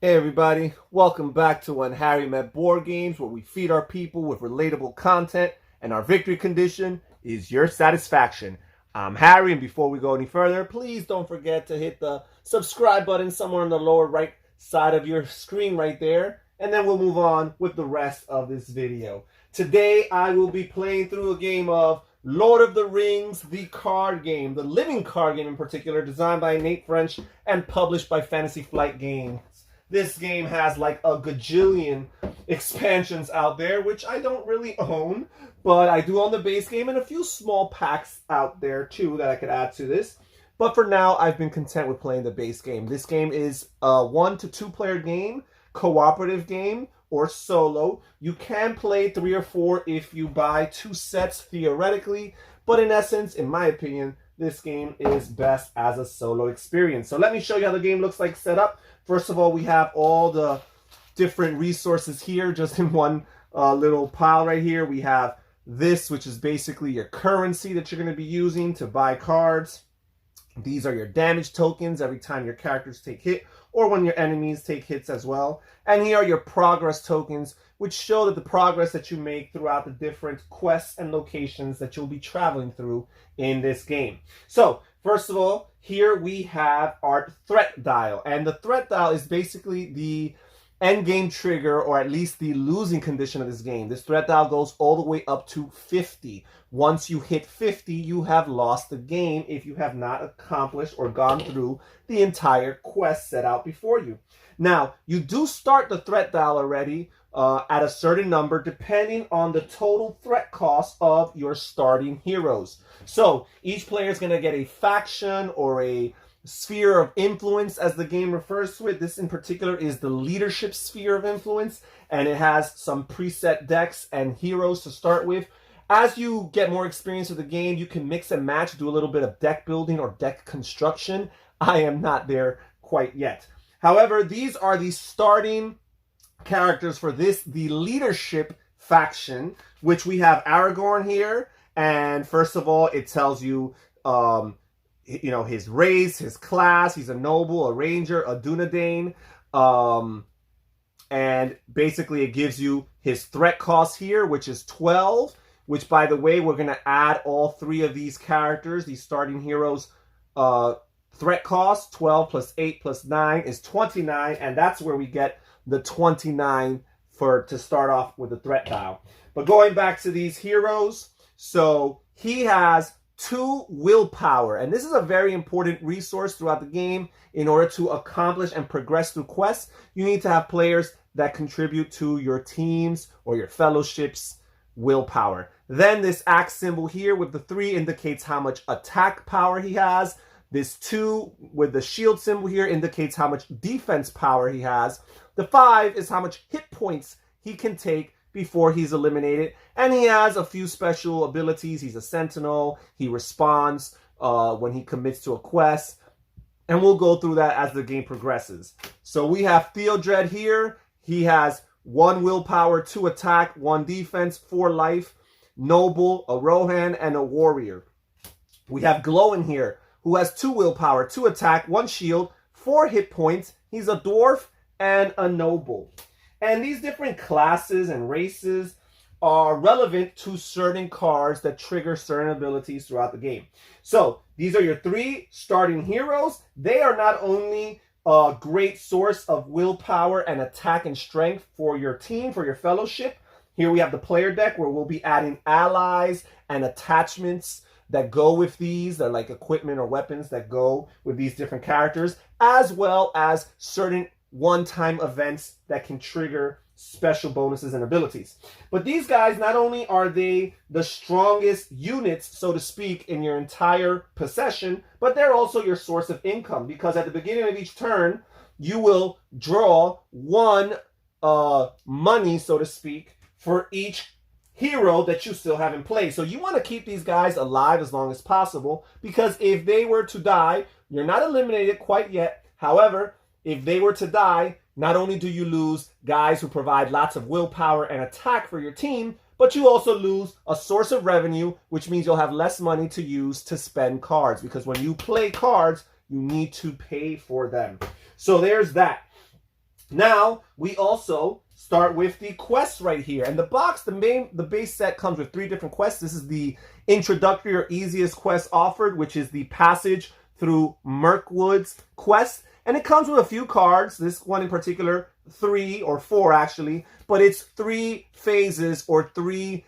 Hey everybody, welcome back to When Harry Met Board Games, where we feed our people with relatable content and our victory condition is your satisfaction. I'm Harry, and before we go any further, please don't forget to hit the subscribe button somewhere on the lower right side of your screen right there, and then we'll move on with the rest of this video. Today I will be playing through a game of Lord of the Rings, the card game, the living card game in particular, designed by Nate French and published by Fantasy Flight Games. This game has like a gajillion expansions out there, which I don't really own, but I do own the base game and a few small packs out there too that I could add to this. But for now, I've been content with playing the base game. This game is a 1 to 2 player game, cooperative game, or solo. You can play 3 or 4 if you buy 2 sets theoretically, but in essence, in my opinion, this game is best as a solo experience. So let me show you how the game looks like set up. First of all, we have all the different resources here just in one little pile right here. We have this, which is basically your currency that you're going to be using to buy cards. These are your damage tokens every time your characters take hit or when your enemies take hits as well. And here are your progress tokens, which show that the progress that you make throughout the different quests and locations that you'll be traveling through in this game. So, first of all, here we have our threat dial. And the threat dial is basically the end game trigger, or at least the losing condition of this game. This threat dial goes all the way up to 50. Once you hit 50, you have lost the game if you have not accomplished or gone through the entire quest set out before you. Now, you do start the threat dial already at a certain number depending on the total threat cost of your starting heroes. So, each player is going to get a faction or a sphere of influence, as the game refers to it. This in particular is the leadership sphere of influence, and it has some preset decks and heroes to start with. As you get more experience with the game, you can mix and match, do a little bit of deck building or deck construction. I am not there quite yet. However, these are the starting characters for this, the leadership faction, which we have Aragorn here. And first of all, it tells you, his race, his class. He's a noble, a ranger, a Dunedain. And basically it gives you his threat cost here, which is 12, which, by the way, we're going to add all 3 of these characters, these starting heroes, threat cost. 12 plus 8 plus 9 is 29, and that's where we get the 29 to start off with the threat dial. But going back to these heroes, so he has 2 willpower, and this is a very important resource throughout the game. In order to accomplish and progress through quests, you need to have players that contribute to your teams or your fellowship's willpower. Then this axe symbol here with the 3 indicates how much attack power he has. This 2 with the shield symbol here indicates how much defense power he has. The 5 is how much hit points he can take before he's eliminated. And he has a few special abilities. He's a sentinel. He responds when he commits to a quest. And we'll go through that as the game progresses. So we have Theodred here. He has 1 willpower, 2 attack, 1 defense, 4 life. Noble, a Rohan, and a warrior. We have Glowin here, who has 2 willpower, 2 attack, 1 shield, 4 hit points. He's a dwarf and a noble. And these different classes and races are relevant to certain cards that trigger certain abilities throughout the game. So these are your 3 starting heroes. They are not only a great source of willpower and attack and strength for your team, for your fellowship. Here we have the player deck, where we'll be adding allies and attachments that go with these. They're like equipment or weapons that go with these different characters, as well as certain one-time events that can trigger special bonuses and abilities. But these guys, not only are they the strongest units, so to speak, in your entire possession, but they're also your source of income, because at the beginning of each turn, you will draw 1 money, so to speak, for each hero that you still have in play. So you want to keep these guys alive as long as possible, because if they were to die, you're not eliminated quite yet. However, if they were to die, not only do you lose guys who provide lots of willpower and attack for your team, but you also lose a source of revenue, which means you'll have less money to use to spend cards, because when you play cards, you need to pay for them. So there's that. Now, we also start with the quests right here. And the box, the base set comes with 3 different quests. This is the introductory or easiest quest offered, which is the Passage Through Mirkwood's quest. And it comes with a few cards. This one in particular, 3 or 4 actually. But it's 3 phases or 3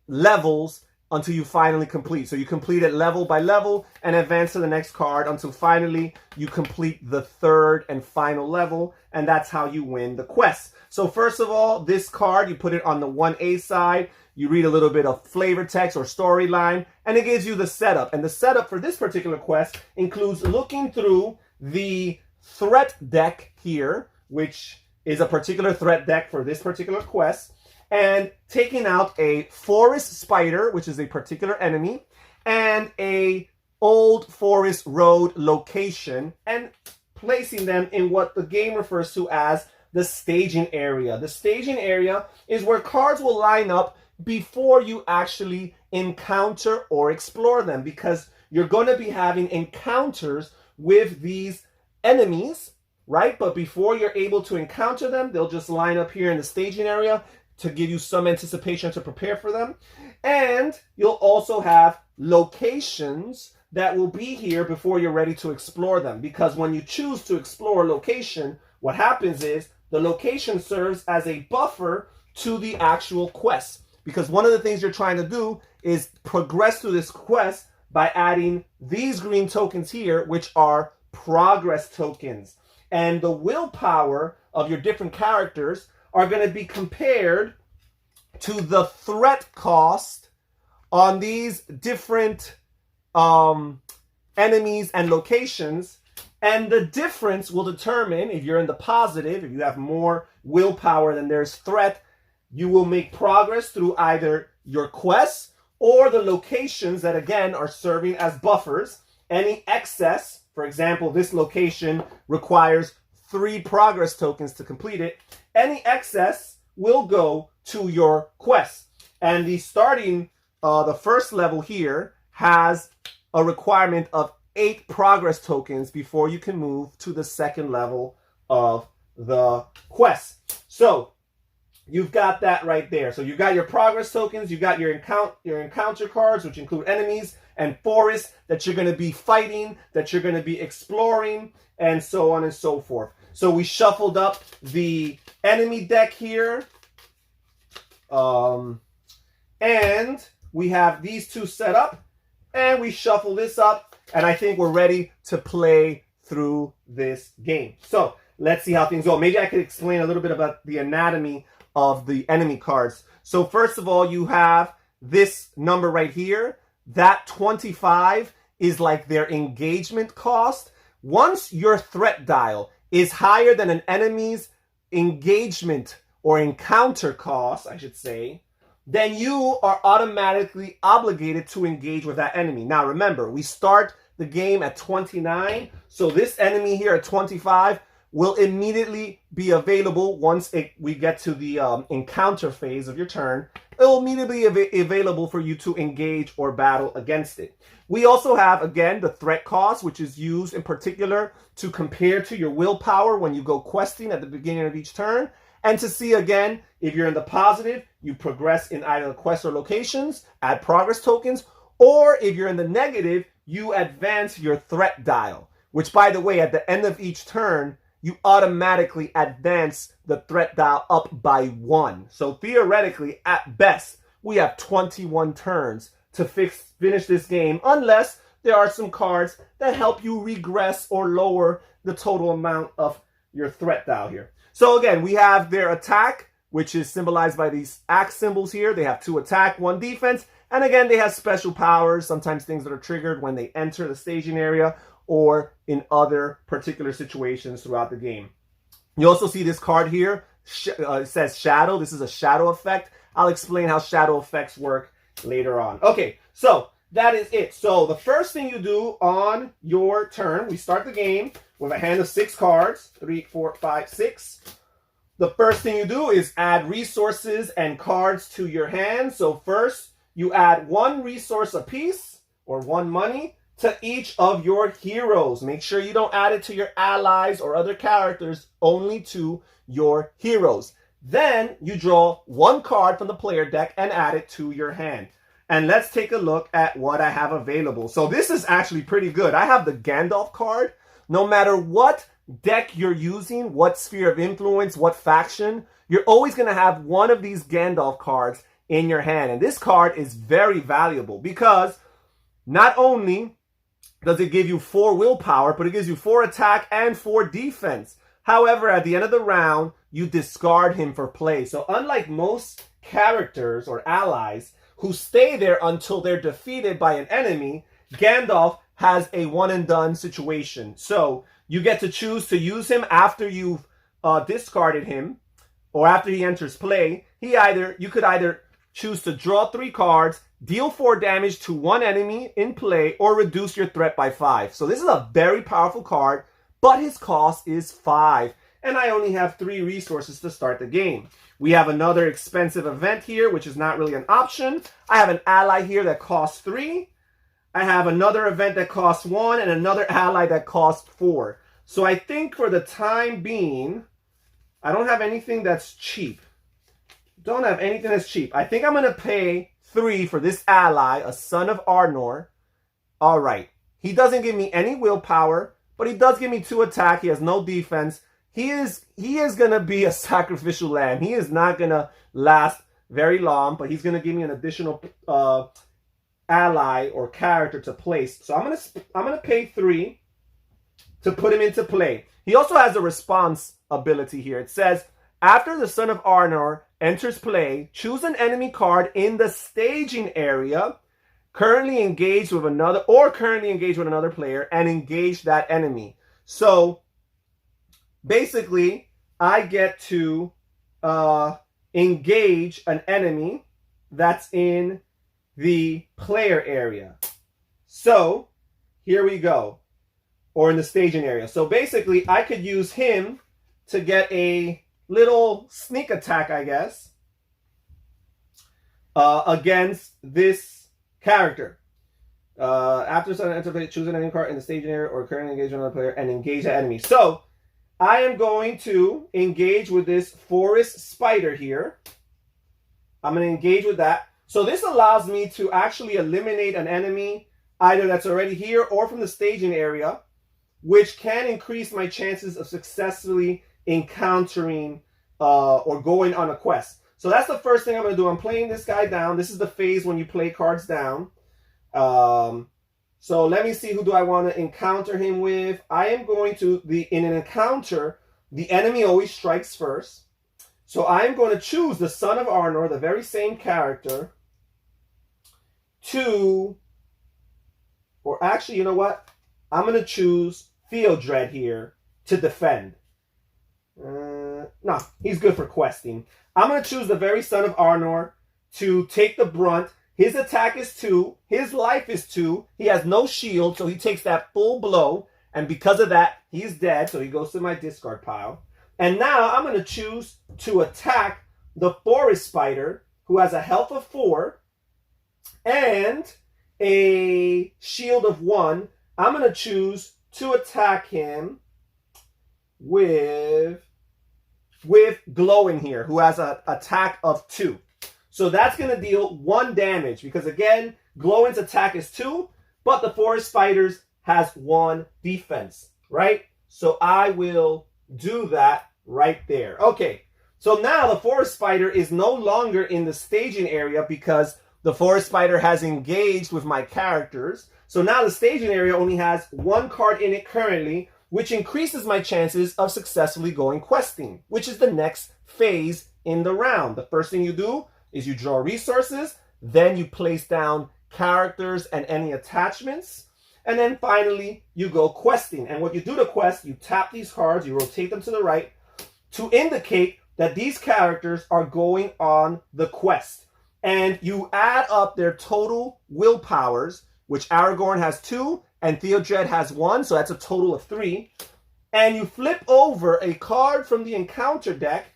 levels until you finally complete. So you complete it level by level and advance to the next card until finally you complete the 3rd and final level, and that's how you win the quest. So first of all, this card, you put it on the 1A side, you read a little bit of flavor text or storyline, and it gives you the setup. And the setup for this particular quest includes looking through the threat deck here, which is a particular threat deck for this particular quest, and taking out a forest spider, which is a particular enemy, and a old forest road location, and placing them in what the game refers to as the staging area. The staging area is where cards will line up before you actually encounter or explore them, because you're going to be having encounters with these enemies, right? But before you're able to encounter them, they'll just line up here in the staging area to give you some anticipation to prepare for them. And you'll also have locations that will be here before you're ready to explore them. Because when you choose to explore a location, what happens is the location serves as a buffer to the actual quest. Because one of the things you're trying to do is progress through this quest by adding these green tokens here, which are progress tokens. And the willpower of your different characters are going to be compared to the threat cost on these different enemies and locations. And the difference will determine if you're in the positive, if you have more willpower than there's threat, you will make progress through either your quests or the locations that, again, are serving as buffers. Any excess, for example, this location requires 3 progress tokens to complete it. Any excess will go to your quest. And the starting, the first level here has a requirement of 8 progress tokens before you can move to the second level of the quest. So you've got that right there. So you've got your progress tokens, you've got your encounter cards, which include enemies and forests that you're going to be fighting, that you're going to be exploring, and so on and so forth. So we shuffled up the enemy deck here. And we have these 2 set up. And we shuffle this up. And I think we're ready to play through this game. So let's see how things go. Maybe I could explain a little bit about the anatomy of the enemy cards. So first of all, you have this number right here. That 25 is like their engagement cost. Once your threat dial is higher than an enemy's engagement or encounter cost, I should say, then you are automatically obligated to engage with that enemy. Now remember, we start the game at 29, so this enemy here at 25 will immediately be available once we get to the encounter phase of your turn. It will immediately be available for you to engage or battle against it. We also have, again, the threat cost, which is used in particular to compare to your willpower when you go questing at the beginning of each turn. And to see, again, if you're in the positive, you progress in either the quest or locations, add progress tokens, or if you're in the negative, you advance your threat dial, which, by the way, at the end of each turn, you automatically advance the threat dial up by 1. So theoretically, at best, we have 21 turns to finish this game, unless there are some cards that help you regress or lower the total amount of your threat dial here. So again, we have their attack, which is symbolized by these axe symbols here. They have 2 attack, 1 defense. And again, they have special powers, sometimes things that are triggered when they enter the staging area or in other particular situations throughout the game. You also see this card here. It says shadow. This is a shadow effect. I'll explain how shadow effects work later on. Okay, so that is it. So the first thing you do on your turn, we start the game with a hand of 6 cards. 3, 4, 5, 6. The first thing you do is add resources and cards to your hand. So first, you add 1 resource apiece, or 1 money, to each of your heroes. Make sure you don't add it to your allies or other characters, only to your heroes. Then you draw one card from the player deck and add it to your hand. And let's take a look at what I have available. So this is actually pretty good. I have the Gandalf card. No matter what deck you're using, what sphere of influence, what faction, you're always going to have one of these Gandalf cards in your hand. And this card is very valuable because not only does it give you 4 willpower, but it gives you 4 attack and 4 defense. However, at the end of the round, you discard him for play. So unlike most characters or allies who stay there until they're defeated by an enemy, Gandalf has a one and done situation. So you get to choose to use him after you've discarded him or after he enters play. You could either choose to draw 3 cards, deal 4 damage to one enemy in play, or reduce your threat by 5. So this is a very powerful card, but his cost is 5. And I only have 3 resources to start the game. We have another expensive event here, which is not really an option. I have an ally here that costs 3. I have another event that costs 1 and another ally that costs 4. So I think for the time being, I don't have anything that's cheap. Don't have anything that's cheap. I think I'm going to pay 3 for this ally, a Son of Arnor. All right. He doesn't give me any willpower, but he does give me 2 attack. He has no defense. He is going to be a sacrificial lamb. He is not going to last very long, but he's going to give me an additional ally or character to place. So I'm going to pay 3 to put him into play. He also has a response ability here. It says, after the Son of Arnor enters play, choose an enemy card in the staging area currently engaged with another player and engage that enemy. So basically, I get to engage an enemy that's in the player area. So here we go. Or in the staging area. So basically, I could use him to get a little sneak attack, I guess, against this character. After someone enters play, choose an enemy card in the staging area or currently engage another player and engage the enemy. So I am going to engage with this forest spider here. I'm going to engage with that. So this allows me to actually eliminate an enemy either that's already here or from the staging area, which can increase my chances of successfully encountering or going on a quest. So that's the first thing I'm going to do. I'm playing this guy down. This is the phase when you play cards down. So let me see, who do I want to encounter him with? I am going to, in an encounter, the enemy always strikes first. So I am going to choose the Son of Arnor, the very same character, or actually, you know what? I'm going to choose Theodred here to defend. No, he's good for questing. I'm going to choose the very Son of Arnor to take the brunt. His attack is 2. His life is 2. He has no shield, so he takes that full blow. And because of that, he's dead, so he goes to my discard pile. And now I'm going to choose to attack the forest spider, who has a health of 4 and a shield of 1. I'm going to choose to attack him with Glowing here, who has an attack of 2. So that's going to deal 1 damage because, again, Glowing's attack is 2, but the forest spiders has 1 defense, right? So I will do that right there. Okay, so now the forest spider is no longer in the staging area because the forest spider has engaged with my characters. So now the staging area only has 1 card in it currently, which increases my chances of successfully going questing, which is the next phase in the round. The first thing you do is you draw resources, then you place down characters and any attachments, and then finally you go questing. And what you do to quest, you tap these cards, you rotate them to the right to indicate that these characters are going on the quest. And you add up their total willpowers, which Aragorn has 2 and Theodred has 1, so that's a total of 3. And you flip over a card from the encounter deck,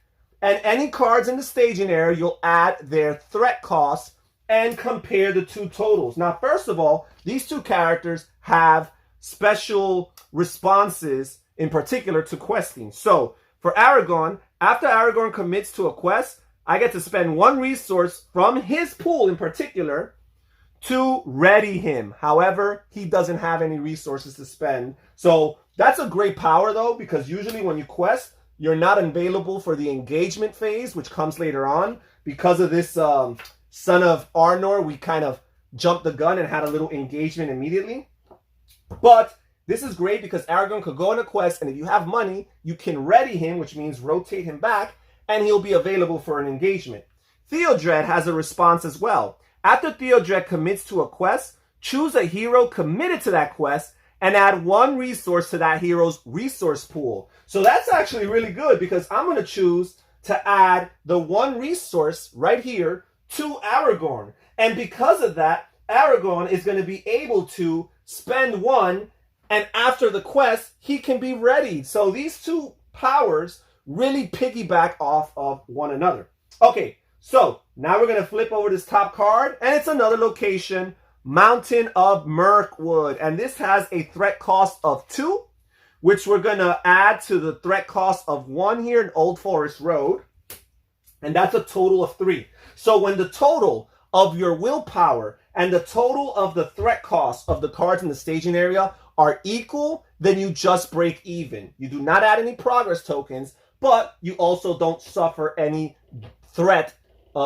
and any cards in the staging area, you'll add their threat costs and compare the 2 totals. Now, first of all, these two characters have special responses in particular to questing. So for Aragorn, after Aragorn commits to a quest, I get to spend one resource from his pool in particular to ready him. However, he doesn't have any resources to spend. So that's a great power though, because usually when you quest, you're not available for the engagement phase, which comes later on. Because of this Son of Arnor, we kind of jumped the gun and had a little engagement immediately. But this is great because Aragorn could go on a quest, and if you have money, you can ready him, which means rotate him back, and he'll be available for an engagement. Theodred has a response as well. After Theodred commits to a quest, choose a hero committed to that quest and add one resource to that hero's resource pool. So that's actually really good because I'm going to choose to add the one resource right here to Aragorn. And because of that, Aragorn is going to be able to spend one, and after the quest, he can be ready. So these two powers really piggyback off of one another. Okay, so now we're going to flip over this top card, and it's another location, Mountain of Mirkwood. And this has a threat cost of 2, which we're going to add to the threat cost of 1 here in Old Forest Road. And that's a total of 3. So when the total of your willpower and the total of the threat cost of the cards in the staging area are equal, then you just break even. You do not add any progress tokens, but you also don't suffer any threat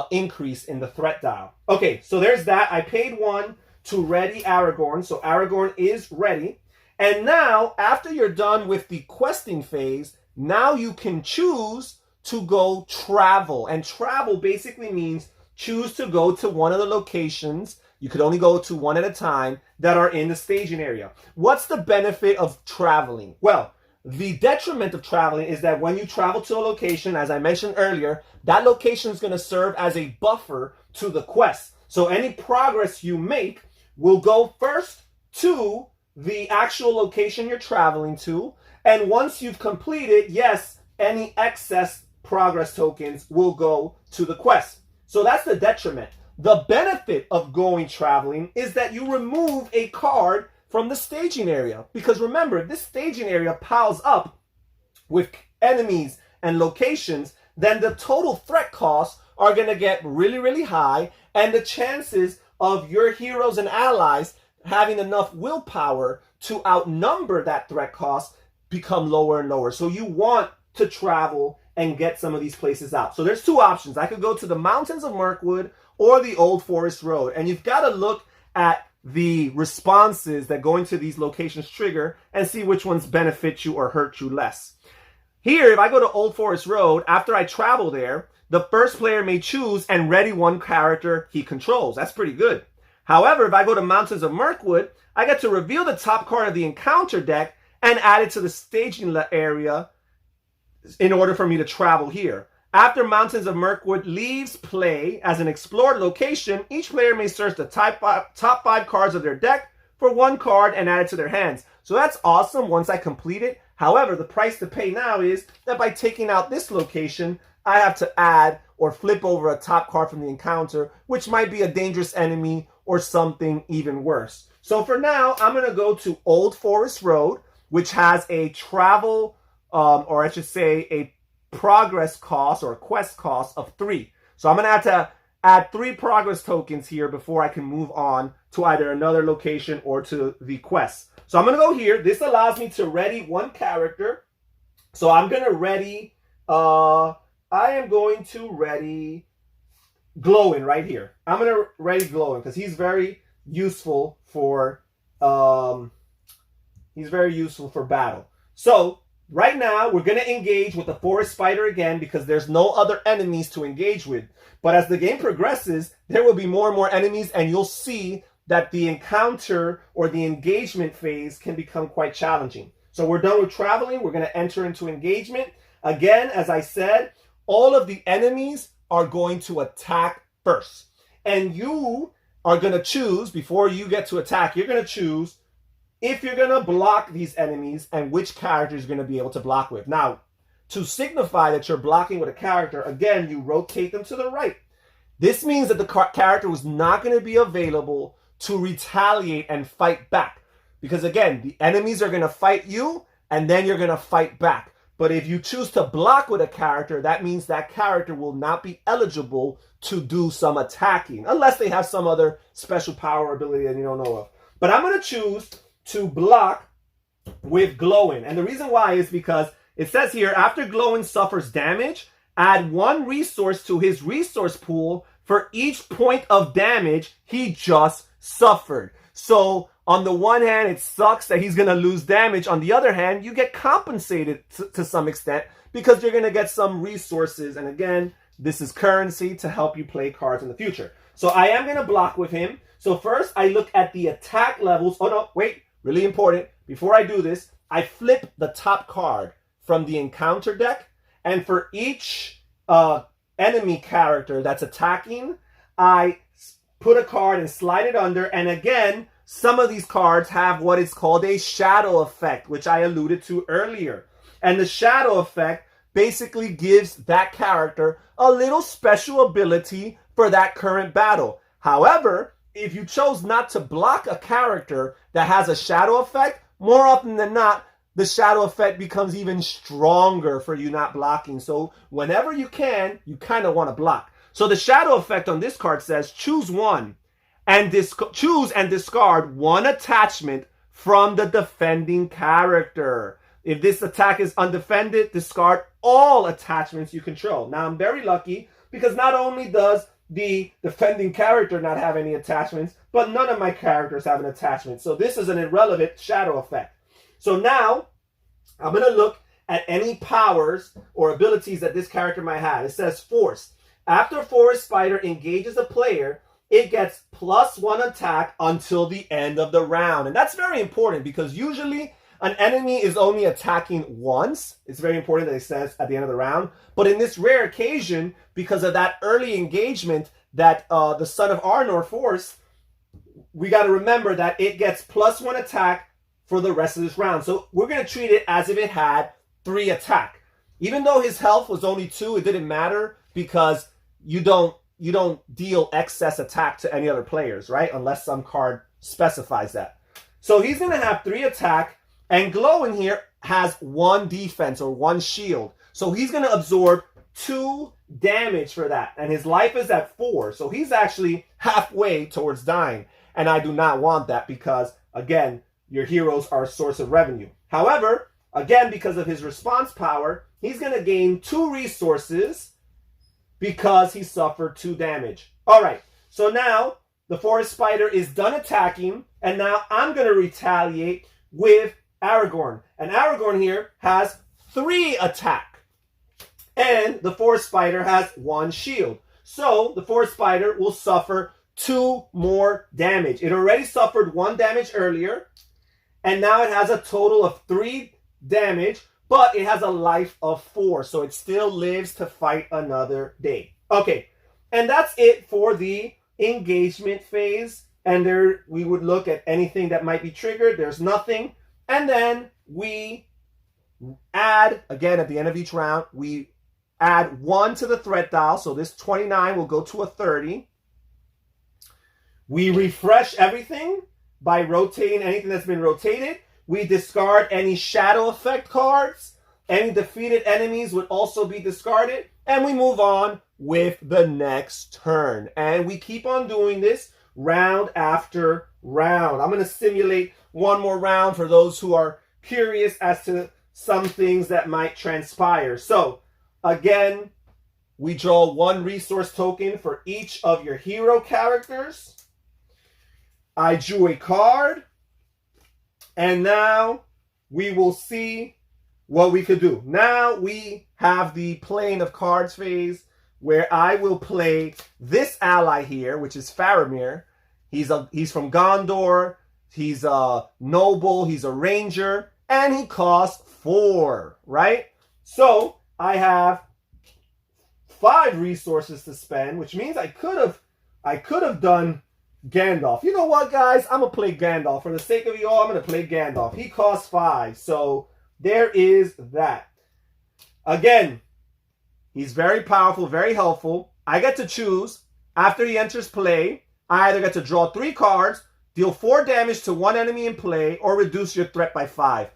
increase in the threat dial. Okay, so there's that. I paid 1 to ready Aragorn, so Aragorn is ready. And now, after you're done with the questing phase, now you can choose to go travel. And travel basically means choose to go to one of the locations. You could only go to one at a time that are in the staging area. What's the benefit of traveling? Well, the detriment of traveling is that when you travel to a location, as I mentioned earlier, that location is going to serve as a buffer to the quest. So any progress you make will go first to the actual location you're traveling to. And once you've completed, yes, any excess progress tokens will go to the quest. So that's the detriment. The benefit of going traveling is that you remove a card from the staging area. Because remember, if this staging area piles up with enemies and locations, then the total threat costs are going to get really, really high. And the chances of your heroes and allies having enough willpower to outnumber that threat cost become lower and lower. So you want to travel and get some of these places out. So there's 2 options. I could go to the Mountains of Mirkwood or the Old Forest Road. And you've got to look at the responses that go into these locations trigger and see which ones benefit you or hurt you less. Here, if I go to Old Forest Road, after I travel there, the first player may choose and ready one character he controls. That's pretty good. However, if I go to Mountains of Mirkwood, I get to reveal the top card of the encounter deck and add it to the staging area in order for me to travel here. After Mountains of Mirkwood leaves play as an explored location, each player may search the top 5 cards of their deck for 1 card and add it to their hands. So that's awesome once I complete it. However, the price to pay now is that by taking out this location, I have to add or flip over a top card from the encounter, which might be a dangerous enemy or something even worse. So for now, I'm going to go to Old Forest Road, which has a travel, or I should say a progress cost or quest cost of 3. So I'm going to have to add 3 progress tokens here before I can move on to either another location or to the quest. So I'm going to go here. This allows me to ready 1 character. So I'm going to ready, I am going to ready Glowin right here. I'm going to ready Glowin because he's very useful for, battle. So right now, we're going to engage with the Forest Spider again because there's no other enemies to engage with. But as the game progresses, there will be more and more enemies, and you'll see that the encounter or the engagement phase can become quite challenging. So we're done with traveling. We're going to enter into engagement. Again, as I said, all of the enemies are going to attack first. And you are going to choose, before you get to attack, you're going to choose if you're going to block these enemies and which character is going to be able to block with. Now, to signify that you're blocking with a character, again, you rotate them to the right. This means that the character was not going to be available to retaliate and fight back. Because again, the enemies are going to fight you, and then you're going to fight back. But if you choose to block with a character, that means that character will not be eligible to do some attacking, unless they have some other special power or ability that you don't know of. But I'm going to choose to block with glowing. And the reason why is because it says here, after glowing suffers damage, add 1 resource to his resource pool for each point of damage he just suffered. So on the one hand, it sucks that he's going to lose damage. On the other hand, you get compensated to some extent because you're going to get some resources. And again, this is currency to help you play cards in the future. So I am going to block with him. So first, I look at the attack levels. Oh, no, wait. Really important. Before I do this, I flip the top card from the encounter deck. And for each enemy character that's attacking, I put a card and slide it under. And again, some of these cards have what is called a shadow effect, which I alluded to earlier. And the shadow effect basically gives that character a little special ability for that current battle. However, if you chose not to block a character that has a shadow effect, more often than not, the shadow effect becomes even stronger for you not blocking. So whenever you can, you kind of want to block. So the shadow effect on this card says choose one and choose and discard 1 attachment from the defending character. If this attack is undefended, discard all attachments you control. Now I'm very lucky because not only does the defending character not have any attachments, but none of my characters have an attachment. So this is an irrelevant shadow effect. So now I'm going to look at any powers or abilities that this character might have. It says force. After Forest Spider engages a player, it gets +1 attack until the end of the round. And that's very important because usually an enemy is only attacking once. It's very important that it says at the end of the round. But in this rare occasion, because of that early engagement that the Son of Arnor forced, we got to remember that it gets +1 attack for the rest of this round. So we're going to treat it as if it had 3 attack. Even though his health was only 2, it didn't matter because you don't deal excess attack to any other players, right? Unless some card specifies that. So he's going to have 3 attack, and Glow in here has 1 defense or 1 shield. So he's going to absorb 2 damage for that. And his life is at 4. So he's actually halfway towards dying. And I do not want that because, again, your heroes are a source of revenue. However, again, because of his response power, he's going to gain 2 resources because he suffered 2 damage. All right, so now the Forest Spider is done attacking, and now I'm going to retaliate with Aragorn. And Aragorn here has 3 attack, and the Forest Spider has 1 shield. So the Forest Spider will suffer 2 more damage. It already suffered 1 damage earlier, and now it has a total of 3 damage, but it has a life of 4, so it still lives to fight another day. Okay, and that's it for the engagement phase. And there we would look at anything that might be triggered. There's nothing. And then we add, again, at the end of each round, we add 1 to the threat dial. So this 29 will go to a 30. We refresh everything by rotating anything that's been rotated. We discard any shadow effect cards. Any defeated enemies would also be discarded. And we move on with the next turn. And we keep on doing this round after round. I'm going to simulate one more round for those who are curious as to some things that might transpire. So, again, we draw 1 resource token for each of your hero characters. I drew a card. And now we will see what we could do. Now we have the playing of cards phase where I will play this ally here, which is Faramir. He's from Gondor. He's a noble. He's a ranger. And he costs 4, right? So I have 5 resources to spend, which means I could have done Gandalf. You know what, guys? I'm going to play Gandalf. For the sake of you all, I'm going to play Gandalf. He costs 5. So there is that. Again, he's very powerful, very helpful. I get to choose. After he enters play, I either get to draw 3 cards deal 4 damage to one enemy in play, or reduce your threat by 5.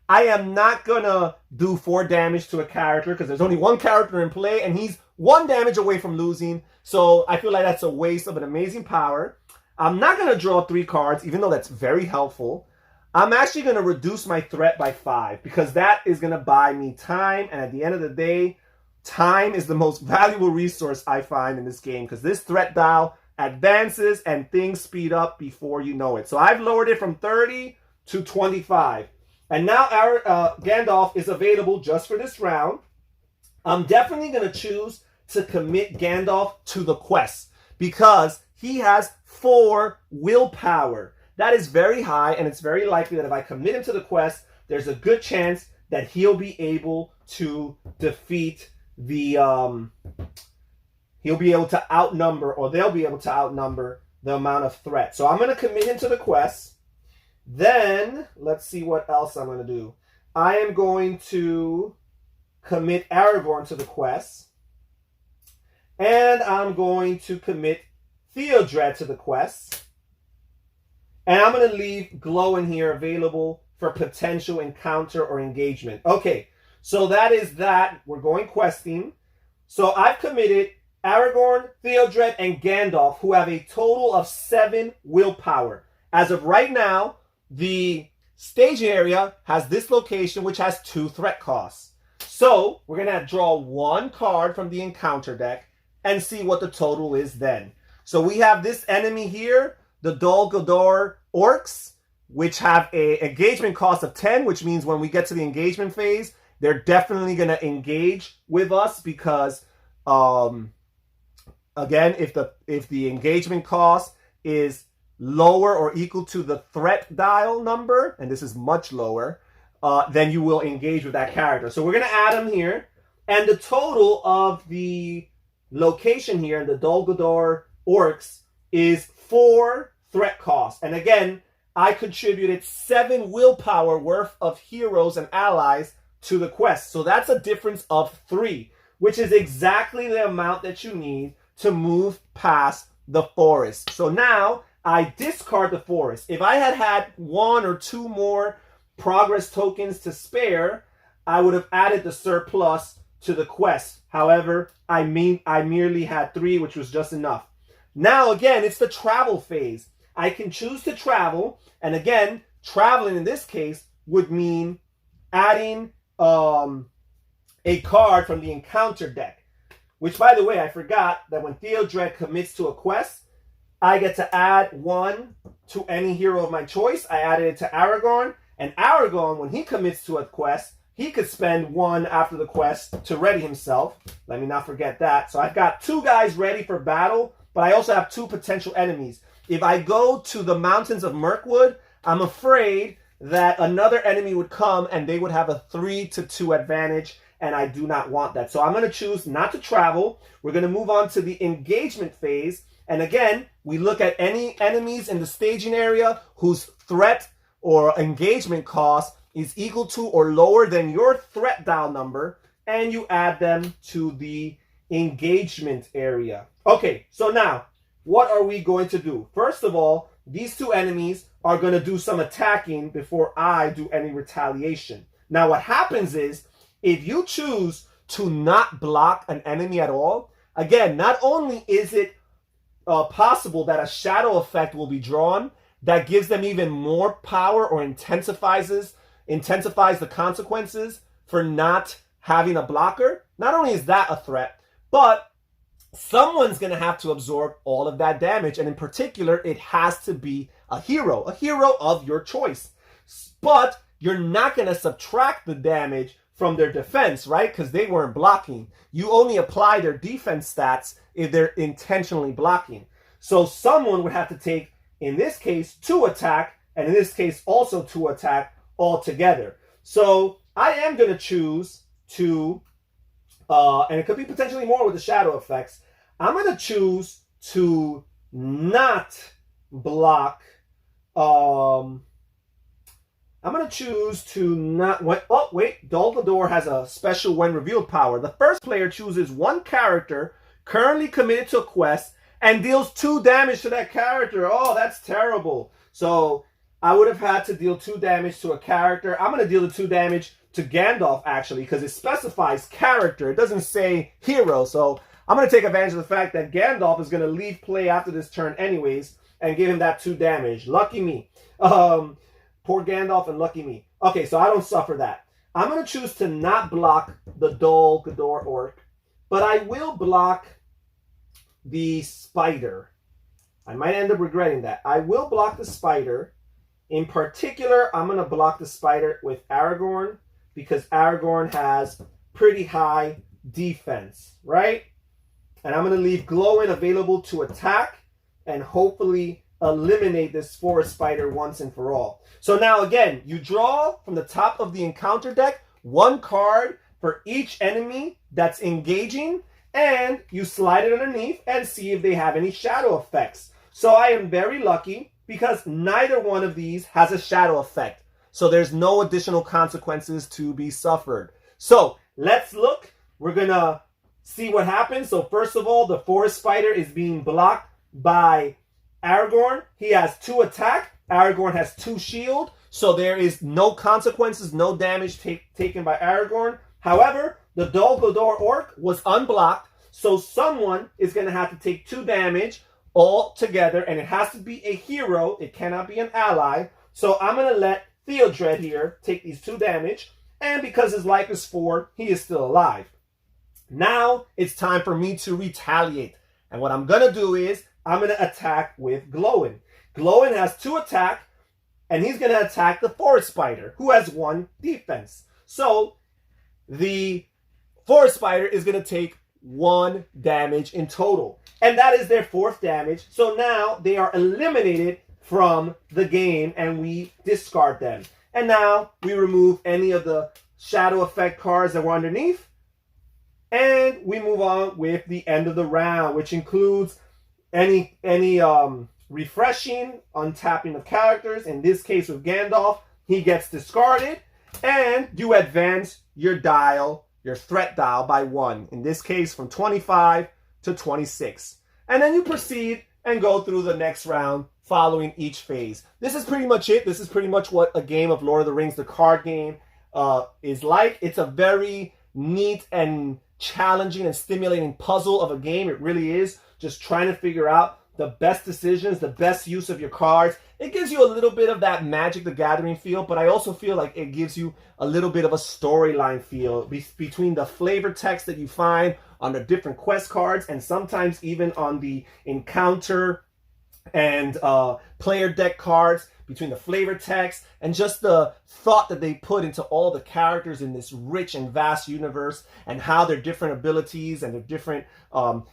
I am not gonna do 4 damage to a character because there's only one character in play and he's 1 damage away from losing. So I feel like that's a waste of an amazing power. I'm not gonna draw 3 cards, even though that's very helpful. I'm actually gonna reduce my threat by 5 because that is gonna buy me time. And at the end of the day, time is the most valuable resource I find in this game because this threat dial advances and things speed up before you know it. So I've lowered it from 30 to 25. And now our Gandalf is available just for this round. I'm definitely going to choose to commit Gandalf to the quest because he has 4 willpower. That is very high, and it's very likely that if I commit him to the quest, there's a good chance that he'll be able to defeat the... he'll be able to outnumber, or they'll be able to outnumber the amount of threat. So I'm going to commit him to the quest. Then, let's see what else I'm going to do. I am going to commit Aragorn to the quest. And I'm going to commit Theodred to the quest. And I'm going to leave Glow in here available for potential encounter or engagement. Okay, so that is that. We're going questing. So I've committed Aragorn, Theodred, and Gandalf, who have a total of 7 willpower. As of right now, the staging area has this location, which has 2 threat costs. So we're going to draw 1 card from the encounter deck and see what the total is then. So we have this enemy here, the Dol Guldur Orcs, which have an engagement cost of 10, which means when we get to the engagement phase, they're definitely going to engage with us because, again, if the engagement cost is lower or equal to the threat dial number, and this is much lower, then you will engage with that character. So we're going to add them here. And the total of the location here, the Dol Guldur Orcs, is 4 threat costs. And again, I contributed 7 willpower worth of heroes and allies to the quest. So that's a difference of 3, which is exactly the amount that you need to move past the forest. So now I discard the forest. If I had 1 or 2 more progress tokens to spare, I would have added the surplus to the quest. However, I merely had 3, which was just enough. Now, again, it's the travel phase. I can choose to travel. And again, traveling in this case would mean adding a card from the encounter deck. Which, by the way, I forgot that when Theodred commits to a quest, I get to add 1 to any hero of my choice. I added it to Aragorn. And Aragorn, when he commits to a quest, he could spend 1 after the quest to ready himself. Let me not forget that. So I've got 2 guys ready for battle, but I also have 2 potential enemies. If I go to the mountains of Mirkwood, I'm afraid that another enemy would come and they would have a 3-2 advantage, and I do not want that. So I'm going to choose not to travel. We're going to move on to the engagement phase. And again, we look at any enemies in the staging area whose threat or engagement cost is equal to or lower than your threat dial number, and you add them to the engagement area. Okay, so now, what are we going to do? First of all, these 2 enemies are going to do some attacking before I do any retaliation. Now, what happens is, if you choose to not block an enemy at all, again, not only is it possible that a shadow effect will be drawn that gives them even more power or intensifies the consequences for not having a blocker. Not only is that a threat, but someone's going to have to absorb all of that damage. And in particular, it has to be a hero of your choice. But you're not going to subtract the damage from their defense, right? Because they weren't blocking. You only apply their defense stats if they're intentionally blocking. So someone would have to take, in this case, 2 attack, and in this case, also 2 attack altogether. So I am going to choose to, and it could be potentially more with the shadow effects, I'm going to choose to not block, I'm going to choose to not... Oh, wait. Dol Guldur has a special when revealed power. The first player chooses 1 character currently committed to a quest and deals 2 damage to that character. Oh, that's terrible. So I would have had to deal 2 damage to a character. I'm going to deal the 2 damage to Gandalf, actually, because it specifies character. It doesn't say hero. So I'm going to take advantage of the fact that Gandalf is going to leave play after this turn anyways and give him that 2 damage. Lucky me. Poor Gandalf and lucky me. Okay, so I don't suffer that. I'm going to choose to not block the Dol Guldur Orc, but I will block the spider. I might end up regretting that. I will block the spider. In particular, I'm going to block the spider with Aragorn because Aragorn has pretty high defense, right? And I'm going to leave Glowin available to attack and hopefully eliminate this forest spider once and for all. So now again, you draw from the top of the encounter deck 1 card for each enemy that's engaging, and you slide it underneath and see if they have any shadow effects. So I am very lucky because neither one of these has a shadow effect. So there's no additional consequences to be suffered. So let's look. We're going to see what happens. So first of all, the forest spider is being blocked by Aragorn. He has 2 attack. Aragorn has 2 shield. So there is no consequences, no damage taken by Aragorn. However, the Dol Guldur Orc was unblocked. So someone is going to have to take 2 damage all together. And it has to be a hero. It cannot be an ally. So I'm going to let Theodred here take these 2 damage. And because his life is 4, he is still alive. Now it's time for me to retaliate. And what I'm going to do is I'm going to attack with Glowin. Glowin has 2 attack, and he's going to attack the forest spider, who has 1 defense. So the forest spider is going to take 1 damage in total. And that is their 4th damage. So now they are eliminated from the game, and we discard them. And now we remove any of the shadow effect cards that were underneath. And we move on with the end of the round, which includes any refreshing, untapping of characters. In this case with Gandalf, he gets discarded. And you advance your dial, your threat dial by 1. In this case from 25 to 26. And then you proceed and go through the next round following each phase. This is pretty much it. This is pretty much what a game of Lord of the Rings, the card game, is like. It's a very neat and challenging and stimulating puzzle of a game. It really is. Just trying to figure out the best decisions, the best use of your cards. It gives you a little bit of that Magic the Gathering feel, but I also feel like it gives you a little bit of a storyline feel between the flavor text that you find on the different quest cards and sometimes even on the encounter and player deck cards, between the flavor text and just the thought that they put into all the characters in this rich and vast universe and how their different abilities and their different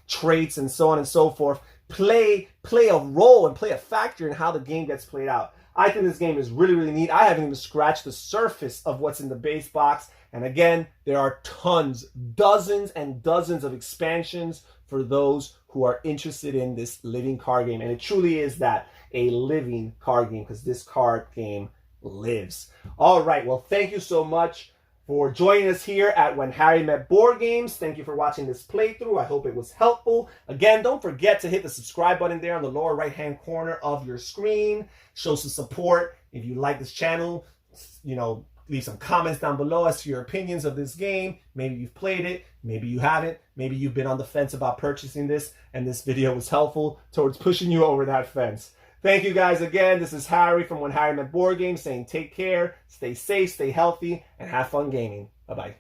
traits and so on and so forth play a role and play a factor in how the game gets played out. I think this game is really, really neat. I haven't even scratched the surface of what's in the base box. And again, there are tons, dozens and dozens of expansions for those who are interested in this living card game. And it truly is that, a living card game, because this card game lives. All right, well, thank you so much for joining us here at When Harry Met Board Games. Thank you for watching this playthrough. I hope it was helpful. Again, don't forget to hit the subscribe button there on the lower right-hand corner of your screen. Show some support. If you like this channel, leave some comments down below as to your opinions of this game. Maybe you've played it, maybe you haven't, maybe you've been on the fence about purchasing this, and this video was helpful towards pushing you over that fence. Thank you guys again. This is Harry from When Harry Met Board Games saying take care, stay safe, stay healthy, and have fun gaming. Bye-bye.